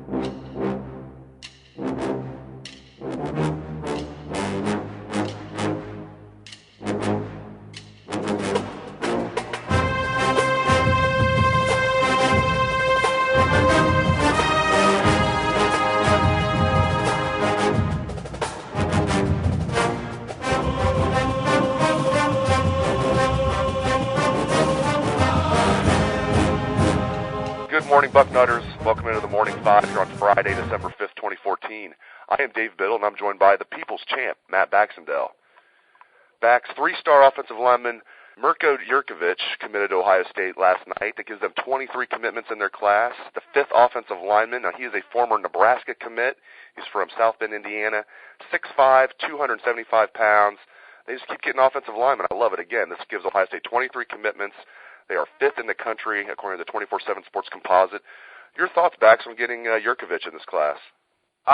Good morning, Bucknutters. Welcome into the Morning Five here on Friday, December 5th, 2014. I am Dave Biddle, and I'm joined by the People's Champ, Matt Baxendell. Bax, three-star offensive lineman Mirko Jurkovic committed to Ohio State last night. That gives them 23 commitments in their class. The fifth offensive lineman. Now, he is a former Nebraska commit. He's from South Bend, Indiana. 6'5", 275 pounds. They just keep getting offensive linemen. I love it. Again, this gives Ohio State 23 commitments. They are fifth in the country, according to the 24/7 Sports Composite. Your thoughts, Bax, on getting Jurkovic in this class?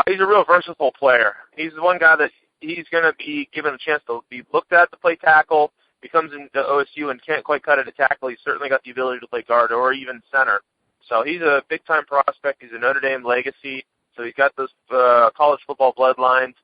He's a real versatile player. He's the one guy that he's going to be given a chance to be looked at to play tackle. He comes into OSU and can't quite cut it at tackle. He's certainly got the ability to play guard or even center. So he's a big-time prospect. He's a Notre Dame legacy. So he's got those college football bloodlines.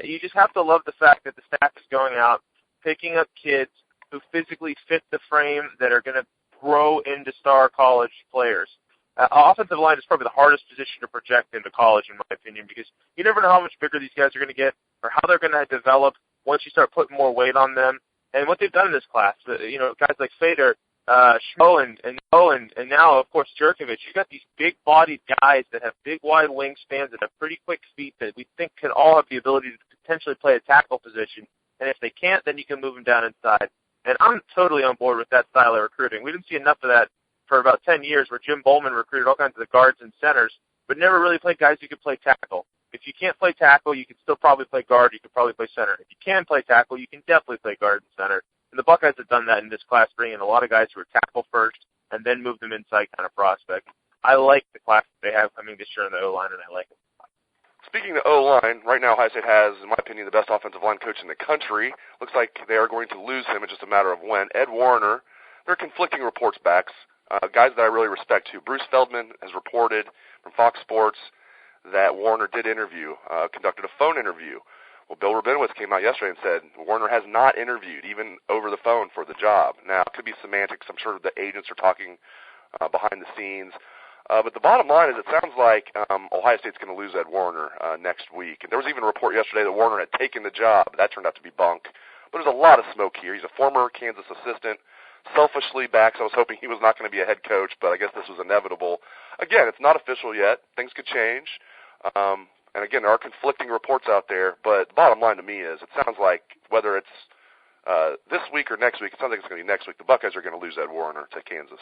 You just have to love the fact that the staff is going out, picking up kids who physically fit the frame that are going to grow into star college players. Offensive line is probably the hardest position to project into college, in my opinion, because you never know how much bigger these guys are going to get or how they're going to develop once you start putting more weight on them. And what they've done in this class, guys like Fader, Schmo, and now, of course, Jurkovic, you've got these big-bodied guys that have big, wide wingspans that have pretty quick feet that we think can all have the ability to potentially play a tackle position. And if they can't, then you can move them down inside. And I'm totally on board with that style of recruiting. We didn't see enough of that for about 10 years where Jim Bowman recruited all kinds of the guards and centers, but never really played guys who could play tackle. If you can't play tackle, you can still probably play guard. You could probably play center. If you can play tackle, you can definitely play guard and center. And the Buckeyes have done that in this class, bringing in a lot of guys who are tackle first and then move them inside kind of prospect. I like the class that they have coming this year in the O-line, and I like it. Speaking of O-line, right now Ohio State has, in my opinion, the best offensive line coach in the country. Looks like they are going to lose him. It's just a matter of when. Ed Warner, there are conflicting reports, Bax. Guys that I really respect, too. Bruce Feldman has reported from Fox Sports that Warner did conducted a phone interview. Well, Bill Rabinowitz came out yesterday and said Warner has not interviewed, even over the phone, for the job. Now, it could be semantics. I'm sure the agents are talking behind the scenes. But the bottom line is it sounds like Ohio State's going to lose Ed Warner next week. And there was even a report yesterday that Warner had taken the job. That turned out to be bunk. But there's a lot of smoke here. He's a former Kansas assistant. Selfishly, Bax, I was hoping he was not going to be a head coach, but I guess this was inevitable. Again, it's not official yet. Things could change. And again, there are conflicting reports out there. But the bottom line to me is it sounds like whether it's this week or next week, it sounds like it's going to be next week, the Buckeyes are going to lose Ed Warner to Kansas.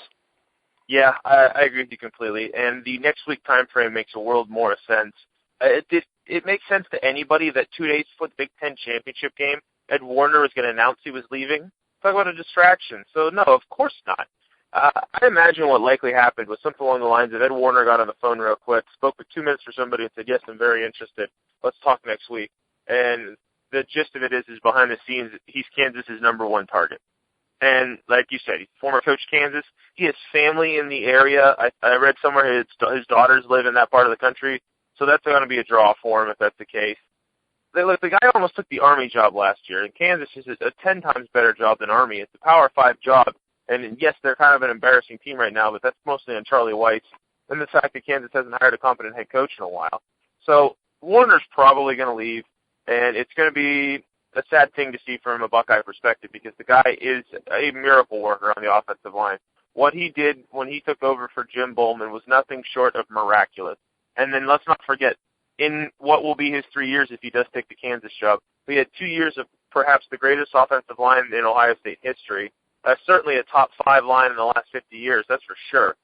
Yeah, I agree with you completely. And the next week time frame makes a world more of sense. It makes sense to anybody that 2 days before the Big Ten championship game, Ed Warner was going to announce he was leaving. Talk about a distraction. So, no, of course not. I imagine what likely happened was something along the lines of Ed Warner got on the phone real quick, spoke for 2 minutes for somebody and said, yes, I'm very interested. Let's talk next week. And the gist of it is behind the scenes, he's Kansas's number one target. And like you said, he's former coach Kansas. He has family in the area. I read somewhere his daughters live in that part of the country, so that's going to be a draw for him if that's the case. Look, the guy almost took the Army job last year, and Kansas is a 10 times better job than Army. It's a Power 5 job, and yes, they're kind of an embarrassing team right now, but that's mostly on Charlie White's and the fact that Kansas hasn't hired a competent head coach in a while. So Warner's probably going to leave, and it's going to be a sad thing to see from a Buckeye perspective because the guy is a miracle worker on the offensive line. What he did when he took over for Jim Bowman was nothing short of miraculous. And then let's not forget, in what will be his 3 years if he does take the Kansas job, we had 2 years of perhaps the greatest offensive line in Ohio State history. Certainly a top 5 line in the last 50 years, that's for sure.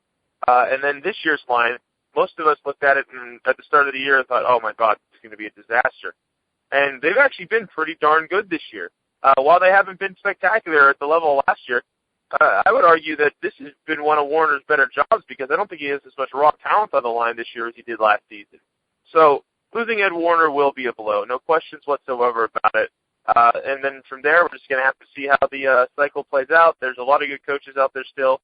And then this year's line, most of us looked at it at the start of the year and thought, oh my God, it's going to be a disaster. And they've actually been pretty darn good this year. While they haven't been spectacular at the level of last year, I would argue that this has been one of Warner's better jobs because I don't think he has as much raw talent on the line this year as he did last season. So losing Ed Warner will be a blow, no questions whatsoever about it. And then from there, we're just going to have to see how the cycle plays out. There's a lot of good coaches out there still.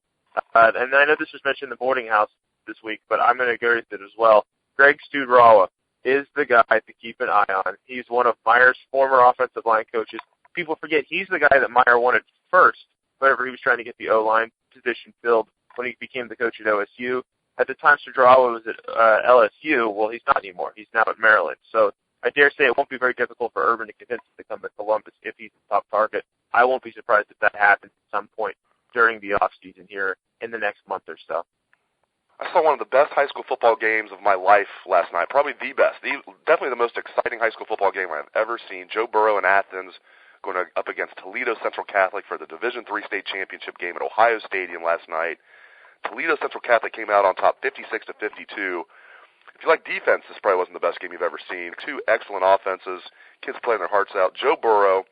And I know this was mentioned in the boarding house this week, but I'm going to agree with it as well. Greg Studrawa is the guy to keep an eye on. He's one of Meyer's former offensive line coaches. People forget he's the guy that Meyer wanted first whenever he was trying to get the O-line position filled when he became the coach at OSU. At the time Studrawa was at LSU, well, he's not anymore. He's now at Maryland. So I dare say it won't be very difficult for Urban to convince him to come to Columbus if he's the top target. I won't be surprised if that happens at some point during the offseason here in the next month or so. I saw one of the best high school football games of my life last night, probably the best, definitely the most exciting high school football game I've ever seen. Joe Burrow in Athens going up against Toledo Central Catholic for the Division III state championship game at Ohio Stadium last night. Toledo Central Catholic came out on top 56-52. If you like defense, this probably wasn't the best game you've ever seen. Two excellent offenses, kids playing their hearts out. Joe Burrow,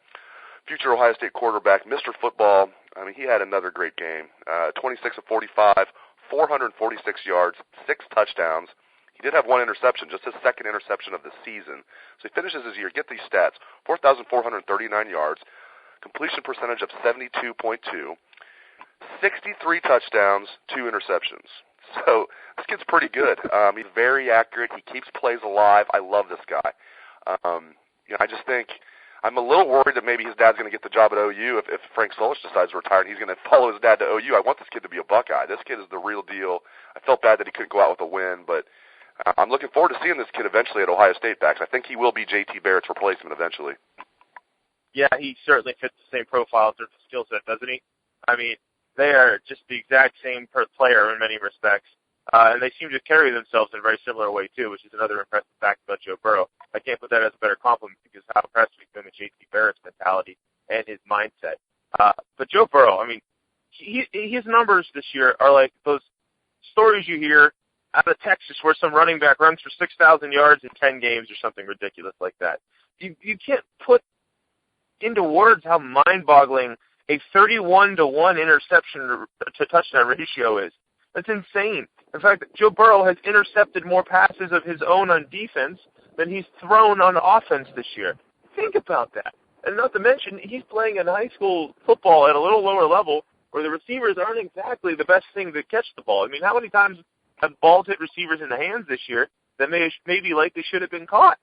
future Ohio State quarterback, Mr. Football, I mean, he had another great game. 26 of 45, 446 yards, 6 touchdowns. He did have one interception, just his second interception of the season. So he finishes his year, get these stats, 4,439 yards, completion percentage of 72.2, 63 touchdowns, 2 interceptions. So this kid's pretty good. He's very accurate. He keeps plays alive. I love this guy. I just think I'm a little worried that maybe his dad's going to get the job at OU if Frank Solich decides to retire and he's going to follow his dad to OU. I want this kid to be a Buckeye. This kid is the real deal. I felt bad that he couldn't go out with a win, but I'm looking forward to seeing this kid eventually at Ohio State backs. I think he will be J.T. Barrett's replacement eventually. Yeah, he certainly fits the same profile in terms of skill set, doesn't he? I mean, they are just the exact same player in many respects. And they seem to carry themselves in a very similar way, too, which is another impressive fact about Joe Burrow. I can't put that as a better compliment because how impressed we've been with J.T. Barrett's mentality and his mindset. But Joe Burrow, I mean, his numbers this year are like those stories you hear out of Texas where some running back runs for 6,000 yards in 10 games or something ridiculous like that. You can't put into words how mind-boggling a 31-to-1 interception to touchdown ratio is. That's insane. In fact, Joe Burrow has intercepted more passes of his own on defense than he's thrown on offense this year. Think about that. And not to mention, he's playing in high school football at a little lower level where the receivers aren't exactly the best thing to catch the ball. I mean, how many times have balls hit receivers in the hands this year that maybe likely should have been caught?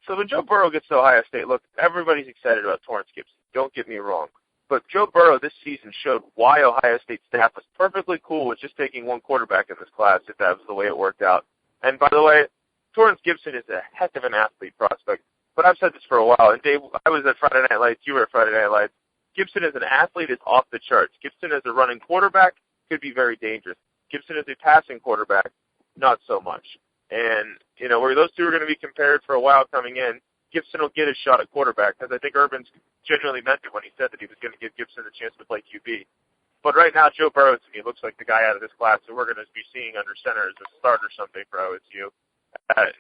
So when Joe Burrow gets to Ohio State, look, everybody's excited about Torrance Gibson. Don't get me wrong. But Joe Burrow this season showed why Ohio State staff was perfectly cool with just taking one quarterback in this class if that was the way it worked out. And by the way, Torrance Gibson is a heck of an athlete prospect. But I've said this for a while. And Dave, I was at Friday Night Lights. You were at Friday Night Lights. Gibson as an athlete is off the charts. Gibson as a running quarterback could be very dangerous. Gibson as a passing quarterback, not so much. And, where those two are going to be compared for a while coming in, Gibson will get his shot at quarterback because I think Urban's genuinely meant it when he said that he was going to give Gibson a chance to play QB. But right now, Joe Burrow, to me, looks like the guy out of this class that we're going to be seeing under center as a starter someday for OSU.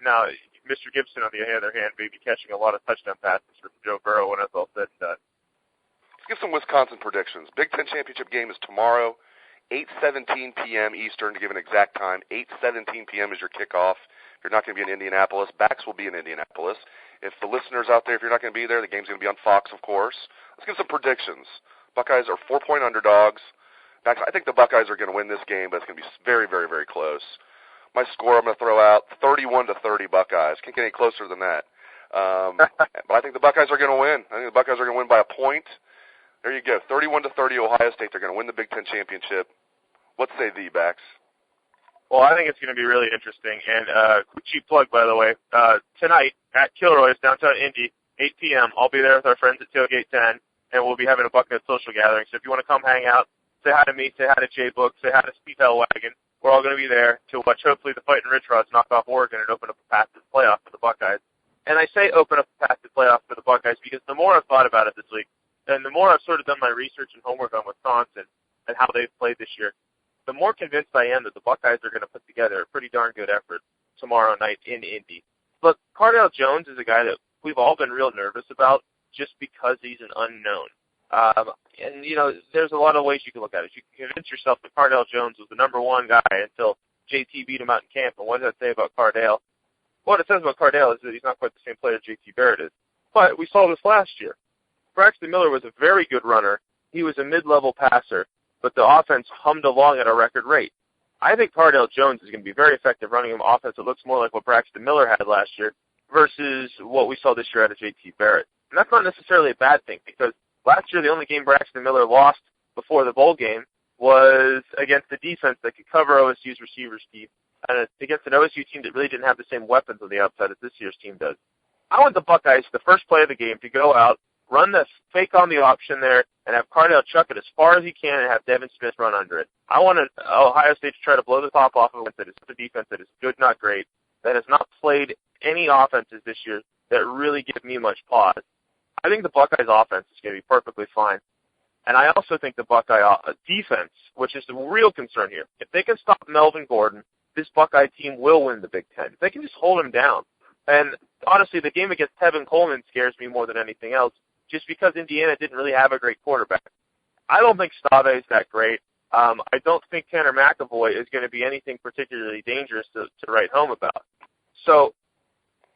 Now, Mr. Gibson, on the other hand, may be catching a lot of touchdown passes from Joe Burrow when it's all said and done. Let's give some Wisconsin predictions. Big Ten Championship game is tomorrow, 8:17 p.m. Eastern, to give an exact time. 8:17 p.m. is your kickoff. If you're not going to be in Indianapolis, Bax will be in Indianapolis. If the listeners out there, if you're not going to be there, the game's going to be on Fox, of course. Let's give some predictions. Buckeyes are 4-point underdogs. Bax, I think the Buckeyes are going to win this game, but it's going to be very, very, very close. My score I'm going to throw out, 31-30 Buckeyes. Can't get any closer than that. But I think the Buckeyes are going to win. I think the Buckeyes are going to win by a point. There you go, 31-30 Ohio State. They're going to win the Big Ten Championship. What say thee, Bax? Well, I think it's going to be really interesting. And quick cheap plug, by the way, tonight at Kilroy's, downtown Indy, 8 p.m., I'll be there with our friends at Tailgate 10, and we'll be having a Bucknuts social gathering. So if you want to come hang out, say hi to me, say hi to Jay Book, say hi to Steve Hellwagon. We're all going to be there to watch, hopefully, the Fighting Rich Rods knock off Oregon and open up a path to the playoff for the Buckeyes. And I say open up a path to the playoff for the Buckeyes because the more I've thought about it this week, and the more I've sort of done my research and homework on Wisconsin and how they've played this year, the more convinced I am that the Buckeyes are going to put together a pretty darn good effort tomorrow night in Indy. But Cardale Jones is a guy that we've all been real nervous about just because he's an unknown. And, there's a lot of ways you can look at it. You can convince yourself that Cardale Jones was the number one guy until JT beat him out in camp. And what does that say about Cardale? What it says about Cardale is that he's not quite the same player JT Barrett is. But we saw this last year. Braxton Miller was a very good runner. He was a mid-level passer, but the offense hummed along at a record rate. I think Cardale Jones is going to be very effective running an offense that looks more like what Braxton Miller had last year versus what we saw this year out of J.T. Barrett. And that's not necessarily a bad thing, because last year the only game Braxton Miller lost before the bowl game was against the defense that could cover OSU's receivers deep, and against an OSU team that really didn't have the same weapons on the outside as this year's team does. I want the Buckeyes, the first play of the game, to go out, run the fake on the option there, and have Cardale chuck it as far as he can and have Devin Smith run under it. I want Ohio State to try to blow the top off of a defense that is good, not great, that has not played any offenses this year that really give me much pause. I think the Buckeyes offense is going to be perfectly fine. And I also think the Buckeye defense, which is the real concern here, if they can stop Melvin Gordon, this Buckeye team will win the Big Ten. If they can just hold him down. And honestly, the game against Tevin Coleman scares me more than anything else, just because Indiana didn't really have a great quarterback. I don't think Stave is that great. I don't think Tanner McAvoy is going to be anything particularly dangerous to write home about. So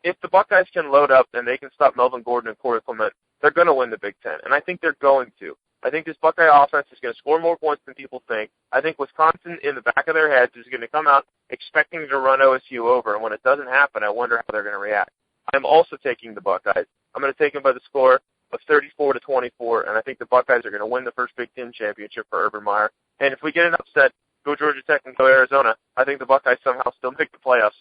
if the Buckeyes can load up and they can stop Melvin Gordon and Corey Clement, they're going to win the Big Ten. And I think they're going to. I think this Buckeye offense is going to score more points than people think. I think Wisconsin, in the back of their heads, is going to come out expecting to run OSU over. And when it doesn't happen, I wonder how they're going to react. I'm also taking the Buckeyes. I'm going to take them by the score of 34-24, and I think the Buckeyes are going to win the first Big Ten championship for Urban Meyer. And if we get an upset, go Georgia Tech and go Arizona, I think the Buckeyes somehow still make the playoffs.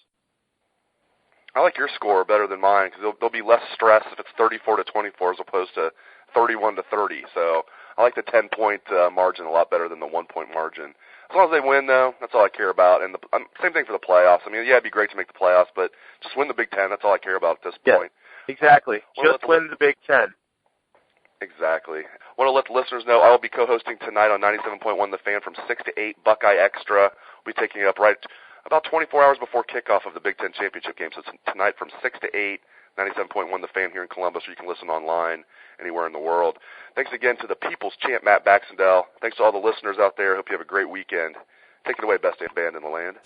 I like your score better than mine because there'll be less stress if it's 34-24 as opposed to 31-30. So I like the 10-point margin a lot better than the 1-point margin. As long as they win, though, that's all I care about. And same thing for the playoffs. I mean, yeah, it'd be great to make the playoffs, but just win the Big Ten. That's all I care about at this point. Exactly. Just win the Big Ten. Exactly. I want to let the listeners know I will be co-hosting tonight on 97.1 The Fan from 6 to 8, Buckeye Extra. We'll be taking it up right about 24 hours before kickoff of the Big Ten Championship game. So it's tonight from 6 to 8, 97.1 The Fan here in Columbus, or you can listen online anywhere in the world. Thanks again to the People's Champ, Matt Baxendell. Thanks to all the listeners out there. Hope you have a great weekend. Take it away, best damn band in the land.